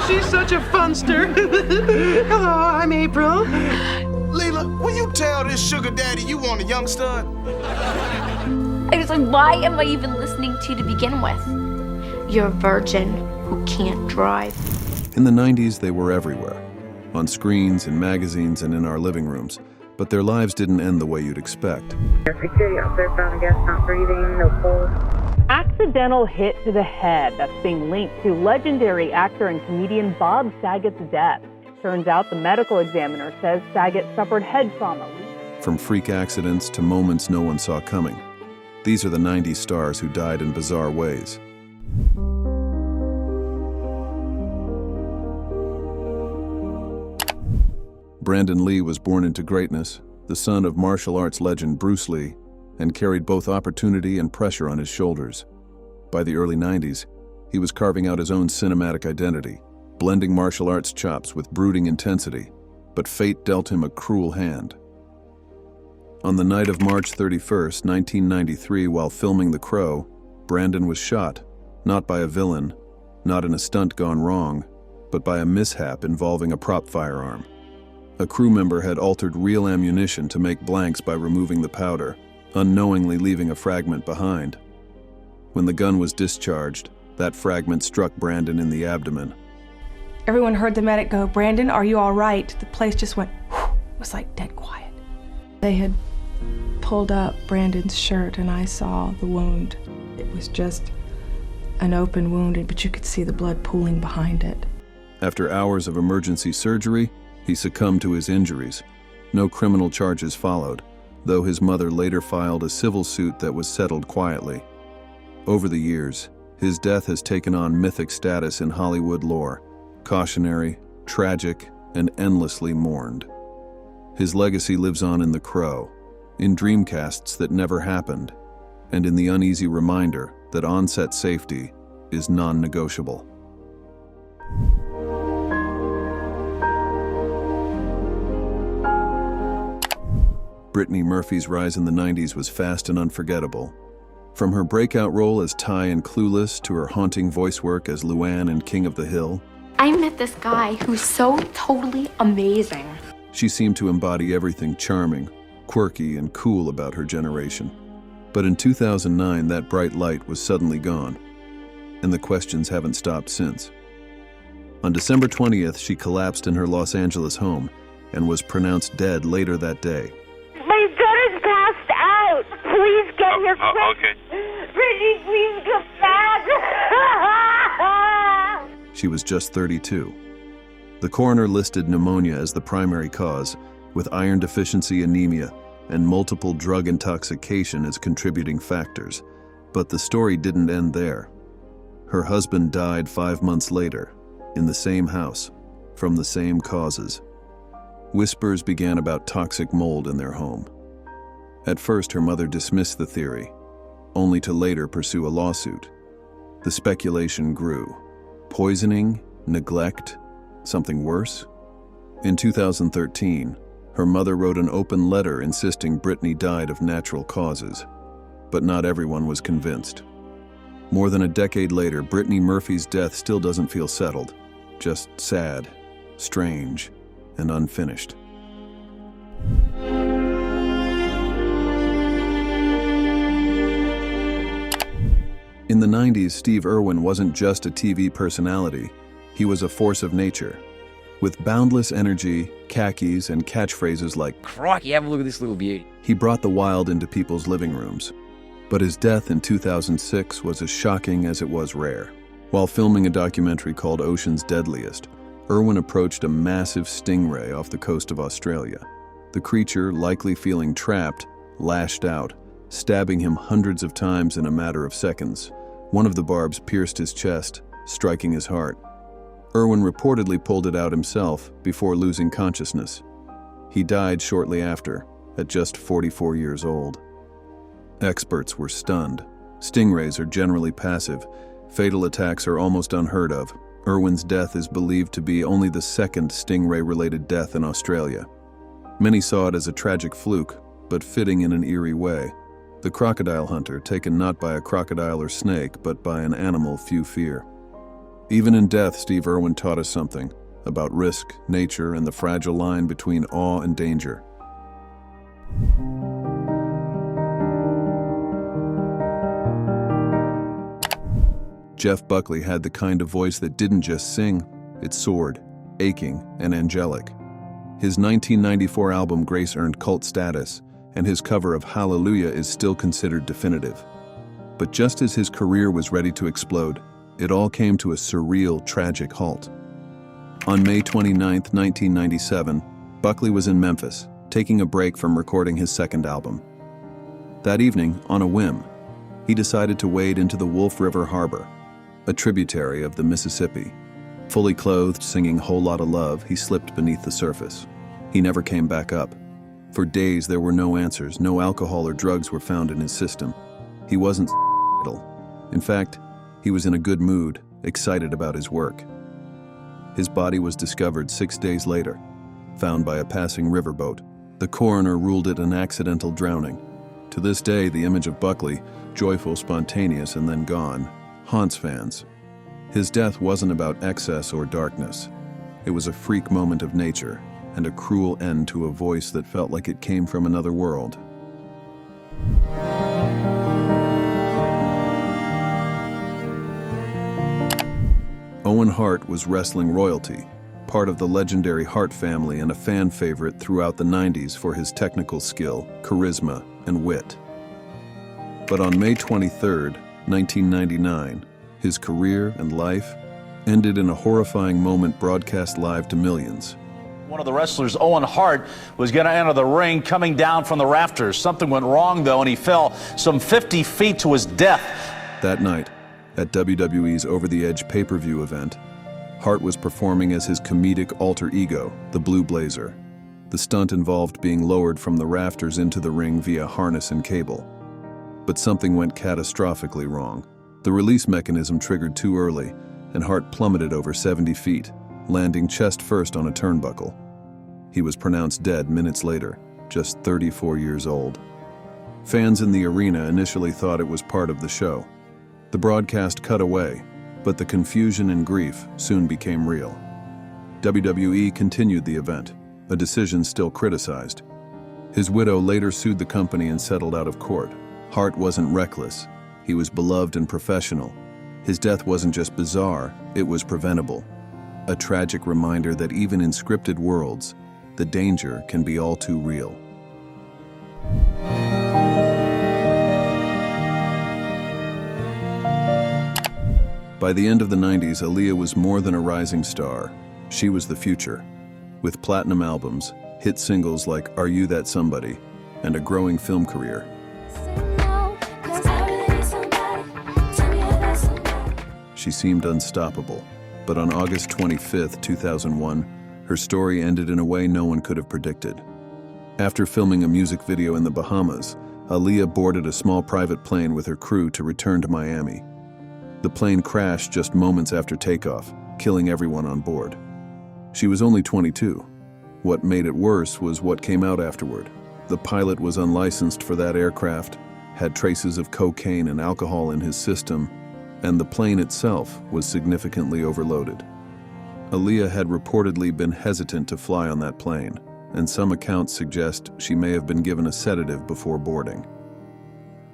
She's such a funster. Hello, I'm April. Leela, will you tell this sugar daddy you want a young stud? I was like, why am I even listening to begin with? You're a virgin who can't drive. In the 90s, they were everywhere. On screens, in magazines, and in our living rooms. But their lives didn't end the way you'd expect. Security officer found a guest not breathing, no pulse. Accidental hit to the head that's being linked to legendary actor and comedian Bob Saget's death. Turns out the medical examiner says Saget suffered head trauma. From freak accidents to moments no one saw coming. These are the 90s stars who died in bizarre ways. Brandon Lee was born into greatness, the son of martial arts legend Bruce Lee, and carried both opportunity and pressure on his shoulders. By the early 90s, he was carving out his own cinematic identity, blending martial arts chops with brooding intensity, but fate dealt him a cruel hand. On the night of March 31st, 1993, while filming The Crow, Brandon was shot, not by a villain, not in a stunt gone wrong, but by a mishap involving a prop firearm. A crew member had altered real ammunition to make blanks by removing the powder, unknowingly leaving a fragment behind. When the gun was discharged, that fragment struck Brandon in the abdomen. Everyone heard the medic go, "Brandon, are you all right?" The place just went, whew, it was like dead quiet. They had pulled up Brandon's shirt and I saw the wound. It was just an open wound, but you could see the blood pooling behind it. After hours of emergency surgery, he succumbed to his injuries. No criminal charges followed, though his mother later filed a civil suit that was settled quietly. Over the years, his death has taken on mythic status in Hollywood lore, cautionary, tragic, and endlessly mourned. His legacy lives on in The Crow, in dreamcasts that never happened, and in the uneasy reminder that on-set safety is non-negotiable. Brittany Murphy's rise in the 90s was fast and unforgettable. From her breakout role as Ty in Clueless to her haunting voice work as Luann in King of the Hill, I met this guy who's so totally amazing. she seemed to embody everything charming, quirky, and cool about her generation. But in 2009, that bright light was suddenly gone, and the questions haven't stopped since. On December 20th, she collapsed in her Los Angeles home and was pronounced dead later that day. My daughter's passed out. Please get here quick. Okay. Brittany, please come back. She was just 32. The coroner listed pneumonia as the primary cause, with iron deficiency anemia and multiple drug intoxication as contributing factors. But the story didn't end there. Her husband died 5 months later, in the same house, from the same causes. Whispers began about toxic mold in their home. At first, her mother dismissed the theory, only to later pursue a lawsuit. The speculation grew. Poisoning? Neglect? Something worse? In 2013, her mother wrote an open letter insisting Brittany died of natural causes, but not everyone was convinced. More than a decade later, Brittany Murphy's death still doesn't feel settled, just sad, strange, and unfinished. In the 90s, Steve Irwin wasn't just a TV personality, he was a force of nature. With boundless energy, khakis, and catchphrases like, "Crikey, have a look at this little beauty," he brought the wild into people's living rooms. But his death in 2006 was as shocking as it was rare. While filming a documentary called Ocean's Deadliest, Irwin approached a massive stingray off the coast of Australia. The creature, likely feeling trapped, lashed out, stabbing him hundreds of times in a matter of seconds. One of the barbs pierced his chest, striking his heart. Irwin reportedly pulled it out himself before losing consciousness. He died shortly after, at just 44 years old. Experts were stunned. Stingrays are generally passive. Fatal attacks are almost unheard of. Irwin's death is believed to be only the second stingray-related death in Australia. Many saw it as a tragic fluke, but fitting in an eerie way. The crocodile hunter taken not by a crocodile or snake, but by an animal few fear. Even in death, Steve Irwin taught us something about risk, nature, and the fragile line between awe and danger. Jeff Buckley had the kind of voice that didn't just sing, it soared, aching and angelic. His 1994 album Grace earned cult status, and his cover of Hallelujah is still considered definitive. But just as his career was ready to explode, it all came to a surreal, tragic halt. On May 29, 1997, Buckley was in Memphis, taking a break from recording his second album. That evening, on a whim, he decided to wade into the Wolf River Harbor, a tributary of the Mississippi. Fully clothed, singing Whole Lotta Love, he slipped beneath the surface. He never came back up. For days, there were no answers, no alcohol or drugs were found in his system. He wasn't idle. In fact, he was in a good mood, excited about his work. His body was discovered 6 days later, found by a passing riverboat. The coroner ruled it an accidental drowning. To this day, the image of Buckley, joyful, spontaneous, and then gone, haunts fans. His death wasn't about excess or darkness. It was a freak moment of nature and a cruel end to a voice that felt like it came from another world. Owen Hart was wrestling royalty, part of the legendary Hart family and a fan favorite throughout the 90s for his technical skill, charisma, and wit. But on May 23, 1999, his career and life ended in a horrifying moment broadcast live to millions. One of the wrestlers, Owen Hart, was going to enter the ring coming down from the rafters. Something went wrong, though, and he fell some 50 feet to his death. That night, at WWE's Over the Edge pay-per-view event, Hart was performing as his comedic alter ego, the Blue Blazer. The stunt involved being lowered from the rafters into the ring via harness and cable. But something went catastrophically wrong. The release mechanism triggered too early, and Hart plummeted over 70 feet, landing chest first on a turnbuckle. He was pronounced dead minutes later, just 34 years old. Fans in the arena initially thought it was part of the show. The broadcast cut away, but the confusion and grief soon became real. WWE continued the event, a decision still criticized. His widow later sued the company and settled out of court. Hart wasn't reckless. He was beloved and professional. His death wasn't just bizarre, it was preventable. A tragic reminder that even in scripted worlds, the danger can be all too real. By the end of the 90s, Aaliyah was more than a rising star. She was the future. With platinum albums, hit singles like Are You That Somebody, and a growing film career. She seemed unstoppable, but on August 25, 2001, her story ended in a way no one could have predicted. After filming a music video in the Bahamas, Aaliyah boarded a small private plane with her crew to return to Miami. The plane crashed just moments after takeoff, killing everyone on board. She was only 22. What made it worse was what came out afterward. The pilot was unlicensed for that aircraft, had traces of cocaine and alcohol in his system, and the plane itself was significantly overloaded. Aaliyah had reportedly been hesitant to fly on that plane, and some accounts suggest she may have been given a sedative before boarding.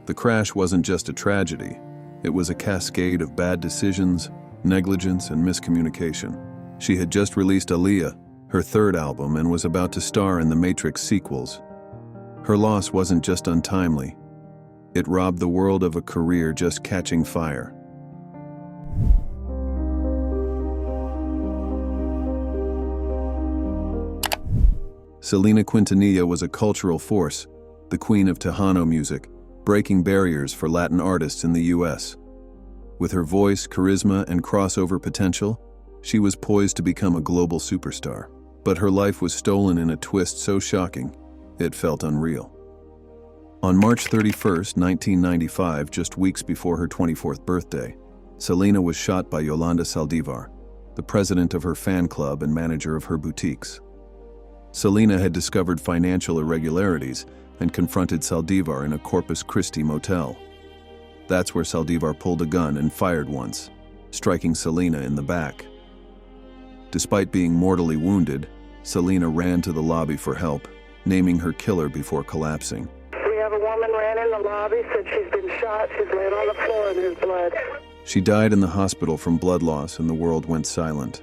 The crash wasn't just a tragedy, it was a cascade of bad decisions, negligence, and miscommunication. She had just released Aaliyah, her third album, and was about to star in the Matrix sequels. Her loss wasn't just untimely, it robbed the world of a career just catching fire. Selena Quintanilla was a cultural force, the queen of Tejano music, breaking barriers for Latin artists in the U.S. With her voice, charisma, and crossover potential, she was poised to become a global superstar. But her life was stolen in a twist so shocking, it felt unreal. On March 31, 1995, just weeks before her 24th birthday, Selena was shot by Yolanda Saldivar, the president of her fan club and manager of her boutiques. Selena had discovered financial irregularities and confronted Saldivar in a Corpus Christi motel. That's where Saldivar pulled a gun and fired once. striking Selena in the back. Despite being mortally wounded, Selena ran to the lobby for help, naming her killer before collapsing. We have a woman ran in the lobby, said she's been shot. She's laying on the floor in his blood. She died in the hospital from blood loss, and the world went silent.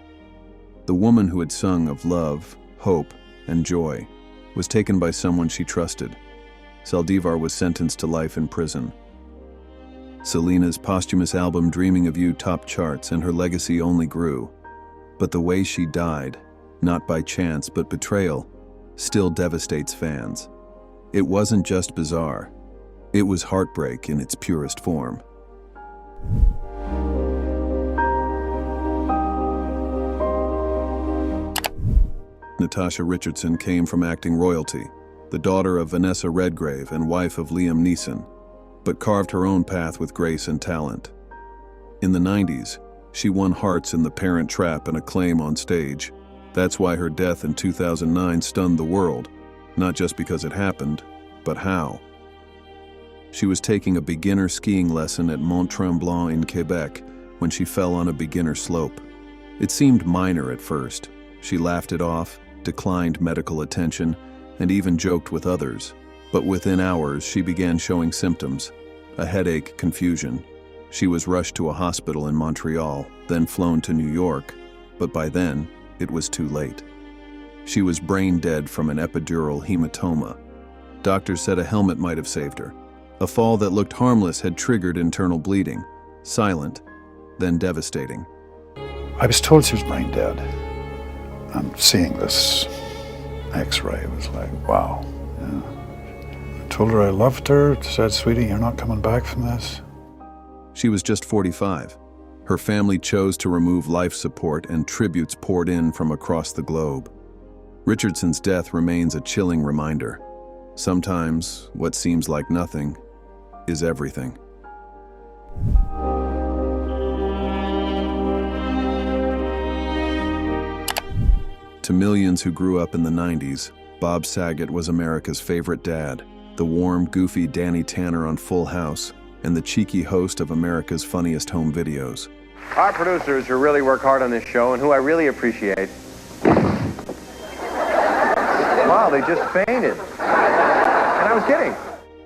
The woman who had sung of love, hope, and joy was taken by someone she trusted. Saldivar was sentenced to life in prison. Selena's posthumous album Dreaming of You topped charts, and her legacy only grew. But the way she died, not by chance but betrayal, still devastates fans. It wasn't just bizarre. It was heartbreak in its purest form. Natasha Richardson came from acting royalty, the daughter of Vanessa Redgrave and wife of Liam Neeson, but carved her own path with grace and talent. In the 90s, she won hearts in The Parent Trap and acclaim on stage. That's why her death in 2009 stunned the world, not just because it happened, but how. She was taking a beginner skiing lesson at Mont Tremblant in Quebec when she fell on a beginner slope. It seemed minor at first. She laughed it off, declined medical attention, and even joked with others. But within hours, she began showing symptoms: a headache, confusion. She was rushed to a hospital in Montreal, then flown to New York, but by then, it was too late. She was brain dead from an epidural hematoma. Doctors said a helmet might have saved her. A fall that looked harmless had triggered internal bleeding, silent, then devastating. I was told she was brain dead. And seeing this X-ray was like, wow. Yeah. I told her I loved her, said, sweetie, you're not coming back from this. She was just 45. Her family chose to remove life support, and tributes poured in from across the globe. Richardson's death remains a chilling reminder. Sometimes what seems like nothing is everything. To millions who grew up in the 90s, Bob Saget was America's favorite dad, the warm, goofy Danny Tanner on Full House, and the cheeky host of America's Funniest Home Videos. Our producers who really work hard on this show and who I really appreciate. Wow, they just fainted. And I was kidding.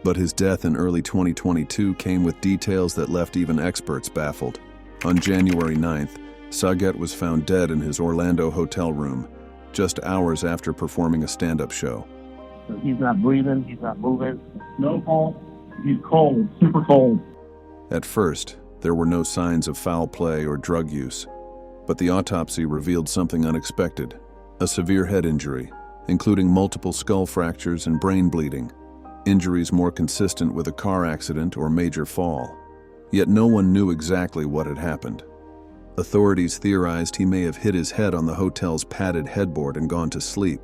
But his death in early 2022 came with details that left even experts baffled. On January 9th, Saget was found dead in his Orlando hotel room, just hours after performing a stand-up show. He's not breathing, he's not moving. No pulse, he's cold, super cold. At first, there were no signs of foul play or drug use, but the autopsy revealed something unexpected: a severe head injury, including multiple skull fractures and brain bleeding, injuries more consistent with a car accident or major fall. Yet no one knew exactly what had happened. Authorities theorized he may have hit his head on the hotel's padded headboard and gone to sleep,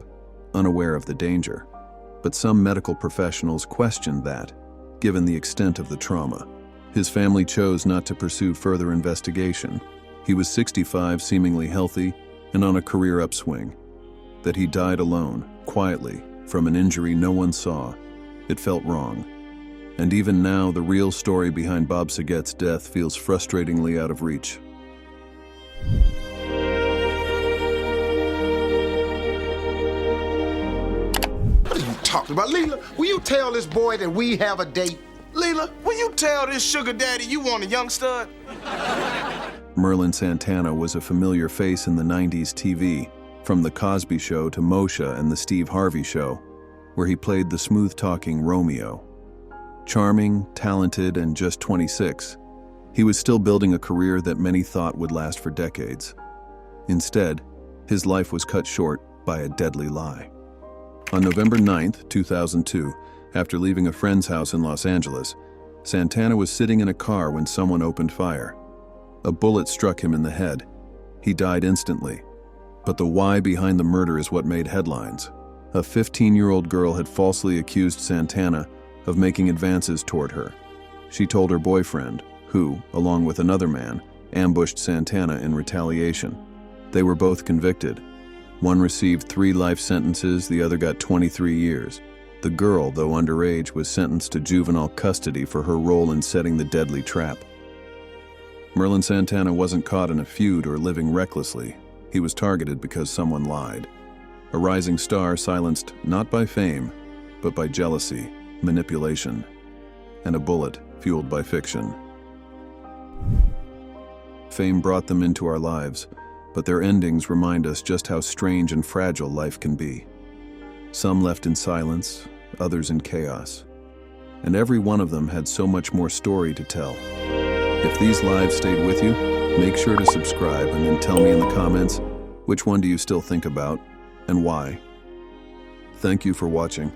unaware of the danger. But some medical professionals questioned that, given the extent of the trauma. His family chose not to pursue further investigation. He was 65, seemingly healthy, and on a career upswing. That he died alone, quietly, from an injury no one saw, it felt wrong. And even now, the real story behind Bob Saget's death feels frustratingly out of reach. What are you talking about? Leela, will you tell this boy that we have a date? Leela, will you tell this sugar daddy you want a young stud? Merlin Santana was a familiar face in the 90s TV, from The Cosby Show to Moshe and The Steve Harvey Show, where he played the smooth-talking Romeo. Charming, talented, and just 26, he was still building a career that many thought would last for decades. Instead, his life was cut short by a deadly lie. On November 9th, 2002, after leaving a friend's house in Los Angeles, Santana was sitting in a car when someone opened fire. A bullet struck him in the head. He died instantly. But the why behind the murder is what made headlines. A 15-year-old girl had falsely accused Santana of making advances toward her. She told her boyfriend, who, along with another man, ambushed Santana in retaliation. They were both convicted. One received 3 life sentences, the other got 23 years. The girl, though underage, was sentenced to juvenile custody for her role in setting the deadly trap. Merlin Santana wasn't caught in a feud or living recklessly. He was targeted because someone lied. A rising star silenced not by fame, but by jealousy, manipulation, and a bullet fueled by fiction. Fame brought them into our lives, but their endings remind us just how strange and fragile life can be. Some left in silence, others in chaos. And every one of them had so much more story to tell. If these lives stayed with you, make sure to subscribe and then tell me in the comments which one do you still think about and why. Thank you for watching.